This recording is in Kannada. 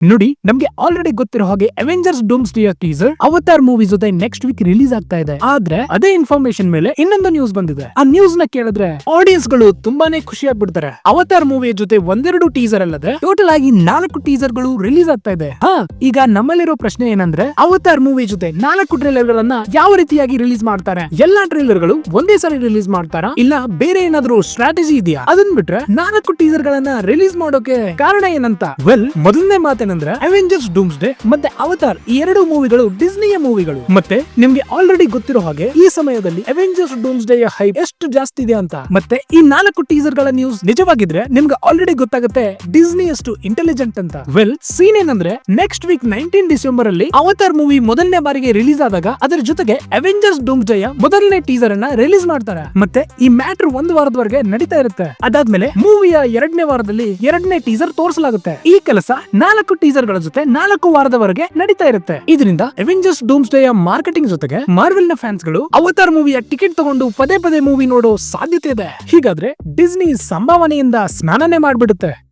ನೋಡಿ, ನಮ್ಗೆ ಆಲ್ರೆಡಿ ಗೊತ್ತಿರೋ ಹಾಗೆ ಅವೆಂಜರ್ಸ್ ಡೂಮ್ಸ್ಡೇ ಟೀಸರ್ ಅವತಾರ್ ಮೂವಿ ಜೊತೆ ನೆಕ್ಸ್ಟ್ ವೀಕ್ ರಿಲೀಸ್ ಆಗ್ತಾ ಇದೆ. ಆದ್ರೆ ಅದೇ ಇನ್ಫಾರ್ಮೇಶನ್ ಮೇಲೆ ಇನ್ನೊಂದು ನ್ಯೂಸ್ ಬಂದಿದೆ. ಆ ನ್ಯೂಸ್ ನ ಕೇಳಿದ್ರೆ ಆಡಿಯನ್ಸ್ ಗಳು ತುಂಬಾನೇ ಖುಷಿ ಆಗ್ಬಿಡ್ತಾರೆ. ಅವತಾರ್ ಮೂವಿ ಜೊತೆ ಒಂದೆರಡು ಟೀಸರ್ ಅಲ್ಲದೆ ಟೋಟಲ್ ಆಗಿ 4 ಟೀಸರ್ ಗಳು ರಿಲೀಸ್ ಆಗ್ತಾ ಇದೆ. ಈಗ ನಮ್ಮಲ್ಲಿರೋ ಪ್ರಶ್ನೆ ಏನಂದ್ರೆ, ಅವತಾರ್ ಮೂವಿ ಜೊತೆ 4 ಟ್ರೇಲರ್ ಗಳನ್ನ ಯಾವ ರೀತಿಯಾಗಿ ರಿಲೀಸ್ ಮಾಡ್ತಾರೆ? ಎಲ್ಲಾ ಟ್ರೇಲರ್ ಗಳು ಒಂದೇ ಸಾರಿ ರಿಲೀಸ್ ಮಾಡ್ತಾರಾ, ಇಲ್ಲ ಬೇರೆ ಏನಾದ್ರು ಸ್ಟ್ರಾಟಜಿ ಇದೆಯಾ? ಅದನ್ ಬಿಟ್ರೆ 4 ಟೀಸರ್ ಗಳನ್ನ ರಿಲೀಸ್ ಮಾಡೋಕೆ ಕಾರಣ ಏನಂತ? ವೆಲ್, ಮೊದಲನೇ ಮಾತೇನಂದ್ರೆ ಅವೆಂಜರ್ಸ್ ಡೂಮ್ಸ್ಡೇ ಮತ್ತೆ ಅವತಾರ್ ಈ 2 ಮೂವಿಗಳು ಡಿಸ್ನಿಯ ಮೂವಿಗಳು. ಮತ್ತೆ ನಿಮ್ಗೆ ಆಲ್ರೆಡಿ ಗೊತ್ತಿರೋ ಹಾಗೆ ಈ ಸಮಯದಲ್ಲಿ ಅವೆಂಜರ್ಸ್ ಡೂಮ್ಸ್ಡೇ ಹೈಪ್ ಎಷ್ಟು ಜಾಸ್ತಿ ಇದೆ ಅಂತ. ಮತ್ತೆ ಈ 4 ಟೀಸರ್ ಗಳ ನ್ಯೂಸ್ ನಿಜವಾಗಿದ್ರೆ ನಿಮ್ಗೆ ಆಲ್ರೆಡಿ ಗೊತ್ತಾಗುತ್ತೆ ಡಿಸ್ನಿ ಎಷ್ಟು ಇಂಟೆಲಿಜೆಂಟ್ ಅಂತ. ವೆಲ್, ಸೀನ್ ಏನಂದ್ರೆ ನೆಕ್ಸ್ಟ್ ವೀಕ್ 19 ಡಿಸೆಂಬರ್ ಅಲ್ಲಿ ಅವತಾರ್ ಮೂವಿ ಮೊದಲನೇ ಬಾರಿಗೆ ರಿಲೀಸ್ ಆದಾಗ ಅದರ ಜೊತೆಗೆ ಅವೆಂಜರ್ಸ್ ಡೂಮ್ಸ್ಡೇ ಮೊದಲನೇ ಟೀಸರ್ ಅನ್ನ ರಿಲೀಸ್ ಮಾಡ್ತಾರೆ. ಮತ್ತೆ ಈ ಮ್ಯಾಟರ್ 1 ವಾರದವರೆಗೆ ನಡೀತಾ ಇರುತ್ತೆ. ಅದಾದ್ಮೇಲೆ ಮೂವಿಯ 2ನೇ ವಾರದಲ್ಲಿ 2ನೇ ಟೀಸರ್ ತೋರಿಸಲಾಗುತ್ತೆ. ಈ ಕೆಲಸ 4 ಟೀಸರ್ ಗಳ ಜೊತೆ 4 ವಾರದವರೆಗೆ ನಡೀತಾ ಇರುತ್ತೆ. ಇದರಿಂದ ಅವೆಂಜರ್ಸ್ ಡೂಮ್ಸ್ಡೇ ಮಾರ್ಕೆಟಿಂಗ್ ಜೊತೆಗೆ ಮಾರ್ವೆಲ್ ನ ಫ್ಯಾನ್ಸ್ ಗಳು ಅವತಾರ್ ಮೂವಿಯ ಟಿಕೆಟ್ ತಗೊಂಡು ಪದೇ ಪದೇ ಮೂವಿ ನೋಡೋ ಸಾಧ್ಯತೆ ಇದೆ. ಹೀಗಾದ್ರೆ ಡಿಸ್ನಿ ಸಂಭಾವನೆಯಿಂದ ಸ್ನಾನನೇ ಮಾಡ್ಬಿಡುತ್ತೆ.